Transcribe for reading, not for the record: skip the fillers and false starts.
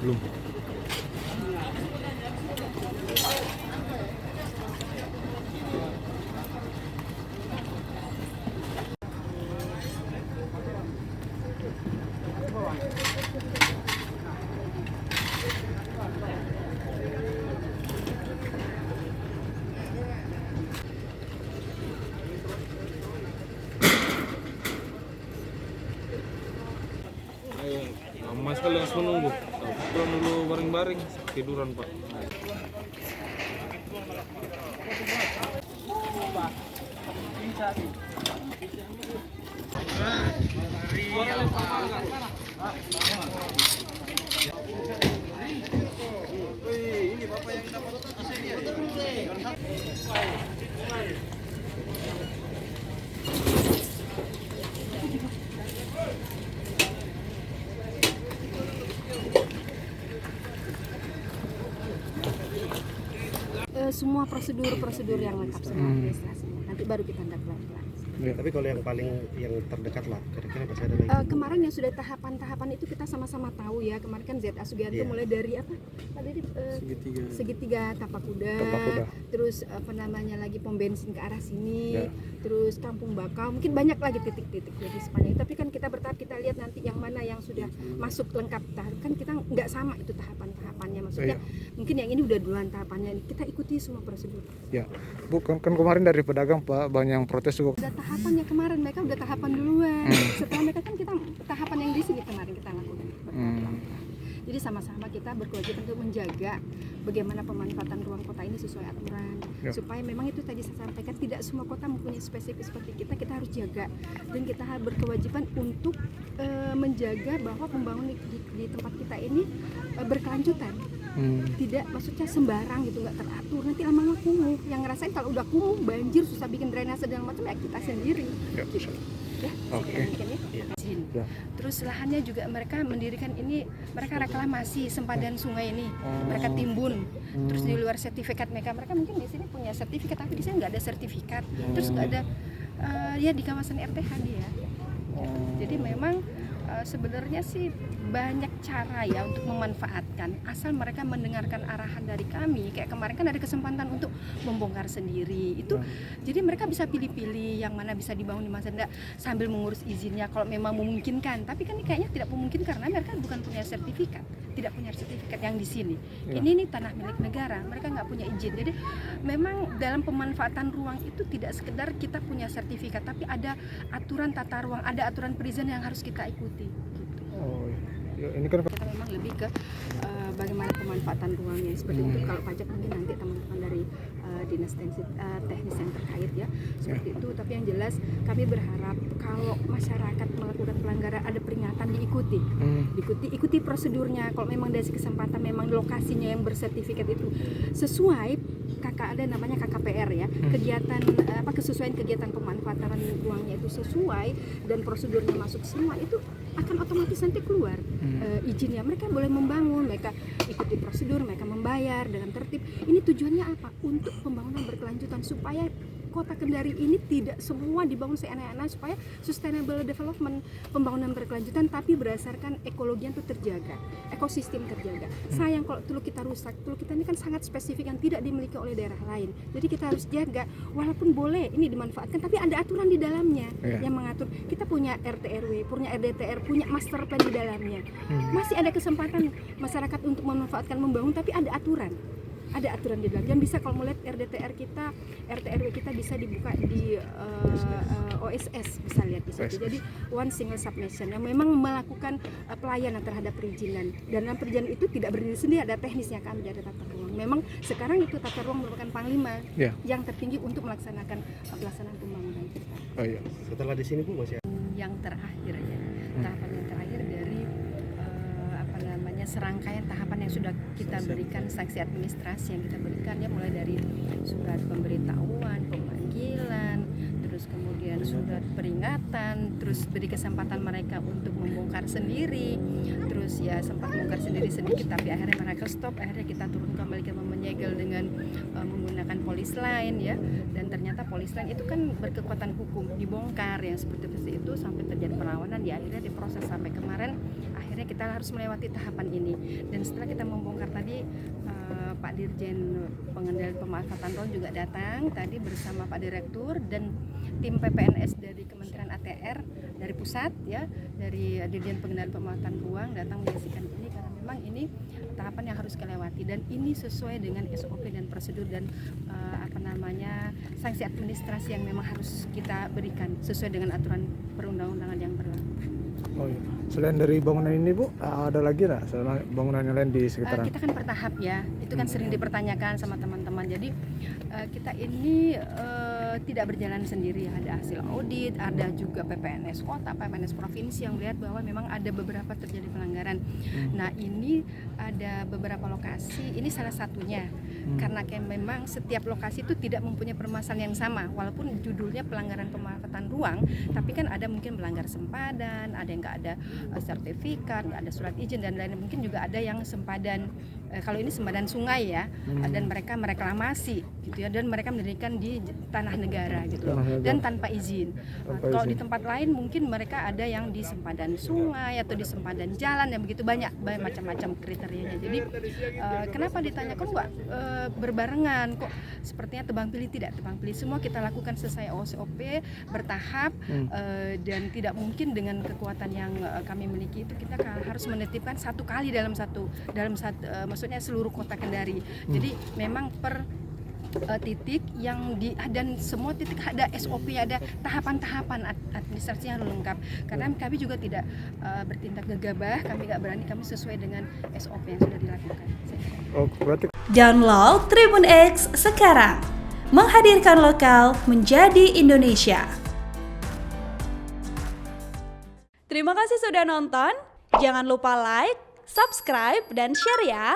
Belum. Lama sekali harus menunggu. Pulang dulu bareng-bareng, tiduran Pak. Ini Bapak yang dapat semua prosedur yang lengkap semua administrasinya. Nanti baru kita tanda pelan-pelan. Ya, tapi kalau yang paling yang terdekat lah, kira-kira masih ada lagi? Kemarin yang sudah tahapan-tahapan itu kita sama-sama tahu ya. Kemarin kan ZA Sugianto mulai dari apa? Tadi segitiga Tapakuda. Terus lagi pom bensin ke arah sini. Terus Kampung Bakau. Mungkin banyak lagi titik-titik di sepanjang. Tapi kan kita bertahap, kita lihat nanti yang mana yang sudah masuk lengkap tahap. Kan kita nggak sama itu tahapan-tahapannya. Maksudnya mungkin yang ini udah duluan tahapannya. Kita ikuti semua prosedur. Ya, Bu, kan kemarin dari pedagang Pak banyak yang protes juga. Udah tahapannya kemarin, mereka udah tahapan duluan. Setelah mereka kan kita tahapan yang di sini kemarin kita lakukan. Jadi sama-sama kita berkewajiban untuk menjaga bagaimana pemanfaatan ruang kota ini sesuai aturan. Supaya memang itu tadi saya sampaikan, tidak semua kota mempunyai spesifik seperti kita harus jaga. Dan kita berkewajiban untuk menjaga bahwa pembangunan di tempat kita ini berkelanjutan. Tidak, maksudnya sembarang gitu, nggak teratur, nanti lama-lama kumuh. Yang ngerasain kalau udah kumuh, banjir, susah bikin drainase dan macam ya kita sendiri. Gitu. Terus lahannya juga mereka mendirikan ini, mereka reklamasi sempadan sungai ini, mereka timbun. Terus di luar sertifikat mereka mungkin di sini punya sertifikat, tapi di sini nggak ada sertifikat. Terus nggak ada, ya di kawasan RTH dia. Jadi memang sebenarnya sih banyak cara ya untuk memanfaatkan, asal mereka mendengarkan arahan dari kami. Kayak kemarin kan ada kesempatan untuk membongkar sendiri itu, jadi mereka bisa pilih-pilih yang mana bisa dibangun di masa depan sambil mengurus izinnya kalau memang memungkinkan. Tapi kan ini kayaknya tidak memungkinkan karena mereka bukan punya sertifikat, tidak punya sertifikat yang di sini. Ini tanah milik negara, mereka nggak punya izin. Jadi memang dalam pemanfaatan ruang itu tidak sekedar kita punya sertifikat, tapi ada aturan tata ruang, ada aturan perizinan yang harus kita ikuti. Ini kan kita memang lebih ke bagaimana pemanfaatan ruangnya seperti itu. Kalau pajak mungkin nanti teman-teman dari dinas teknis yang terkait ya seperti itu. Tapi yang jelas kami berharap kalau masyarakat melakukan pelanggaran ada peringatan ikuti prosedurnya. Kalau memang dari kesempatan memang lokasinya yang bersertifikat itu sesuai ada namanya KKPR ya, kegiatan kesesuaian kegiatan pemanfaatan ruangnya itu sesuai dan prosedurnya masuk semua, itu akan otomatis nanti keluar izinnya. Mereka boleh membangun, mereka ikuti prosedur, mereka membayar dengan tertib. Ini tujuannya apa? Untuk pembangunan berkelanjutan supaya kota Kendari ini tidak semua dibangun seenak-enak, supaya sustainable development, pembangunan berkelanjutan tapi berdasarkan ekologi yang terjaga, ekosistem terjaga. Sayang kalau Teluk kita rusak. Teluk kita ini kan sangat spesifik yang tidak dimiliki oleh daerah lain. Jadi kita harus jaga, walaupun boleh ini dimanfaatkan tapi ada aturan di dalamnya yang mengatur. Kita punya RT RW, punya RDTR, punya master plan di dalamnya. Masih ada kesempatan masyarakat untuk memanfaatkan, membangun, tapi ada aturan. ada aturan di dalam. Yang bisa kalau melihat RDTR kita, RT/RW kita bisa dibuka di OSS, bisa lihat di situ. Jadi one single submission yang memang melakukan pelayanan terhadap perizinan. Dan dalam perizinan itu tidak berdiri sendiri, ada teknisnya, kami ada tata ruang. Memang sekarang itu tata ruang merupakan panglima yang tertinggi untuk melaksanakan pelaksanaan pembangunan kita. Oh iya. Setelah di sini Bu masih Yang terakhir ya, tahapan yang terakhir dari serangkaian tahapan yang sudah kita berikan, sanksi administrasi yang kita berikan ya, mulai dari surat pemberitahuan, pemanggilan, terus kemudian surat peringatan, terus beri kesempatan mereka untuk membongkar sendiri, terus ya sempat membongkar sendiri sedikit tapi akhirnya mereka stop, akhirnya kita turun kembali, kita menyegel dengan menggunakan polis lain ya, dan ternyata polis lain itu kan berkekuatan hukum, dibongkar yang seperti itu sampai terjadi perlawanan ya, akhirnya diproses sampai kemarin akhirnya kita harus melewati tahapan ini. Dan setelah kita membongkar tadi, Pak Dirjen Pengendalian Pemanfaatan Ruang juga datang tadi bersama Pak Direktur dan tim PPNS dari Kementerian ATR dari pusat ya, dari Dirjen Pengendalian Pemanfaatan Ruang datang menyaksikan ini karena memang ini tahapan yang harus dilewati dan ini sesuai dengan SOP dan prosedur dan sanksi administrasi yang memang harus kita berikan sesuai dengan aturan perundang-undangan yang berlaku. Oh iya. Selain dari bangunan ini Bu, ada lagi nggak bangunan yang lain di sekitaran? Kita kan bertahap ya, itu kan sering dipertanyakan sama teman-teman. Jadi kita ini tidak berjalan sendiri, ada hasil audit, ada juga PPNS kota, PPNS provinsi yang melihat bahwa memang ada beberapa terjadi pelanggaran. Nah ini ada beberapa lokasi, ini salah satunya. Karena memang setiap lokasi itu tidak mempunyai permasalahan yang sama, walaupun judulnya pelanggaran pemanfaatan ruang, tapi kan ada mungkin melanggar sempadan, ada yang nggak ada sertifikat, nggak ada surat izin dan lain-lain. Mungkin juga ada yang sempadan, kalau ini sempadan sungai ya, dan mereka mereklamasi gitu ya, dan mereka mendirikan di tanah negara gitu loh, dan tanpa izin. Kalau di tempat lain mungkin mereka ada yang di sempadan sungai atau di sempadan jalan, yang begitu banyak macam-macam kriterianya. Jadi kenapa ditanya kok nggak berbarengan, kok sepertinya tebang pilih? Tidak tebang pilih, semua kita lakukan sesuai SOP bertahap, dan tidak mungkin dengan kekuatan yang kami miliki itu kita harus menetipkan satu kali dalam satu maksudnya seluruh kota Kendari. Jadi memang per titik yang dan semua titik ada SOP, ada tahapan-tahapan administrasi yang lengkap. Karena kami juga tidak bertindak gegabah, kami nggak berani, kami sesuai dengan SOP yang sudah dilakukan. Oh, berarti Download Tribun X sekarang, menghadirkan lokal menjadi Indonesia. Terima kasih sudah nonton. Jangan lupa like, subscribe, dan share ya.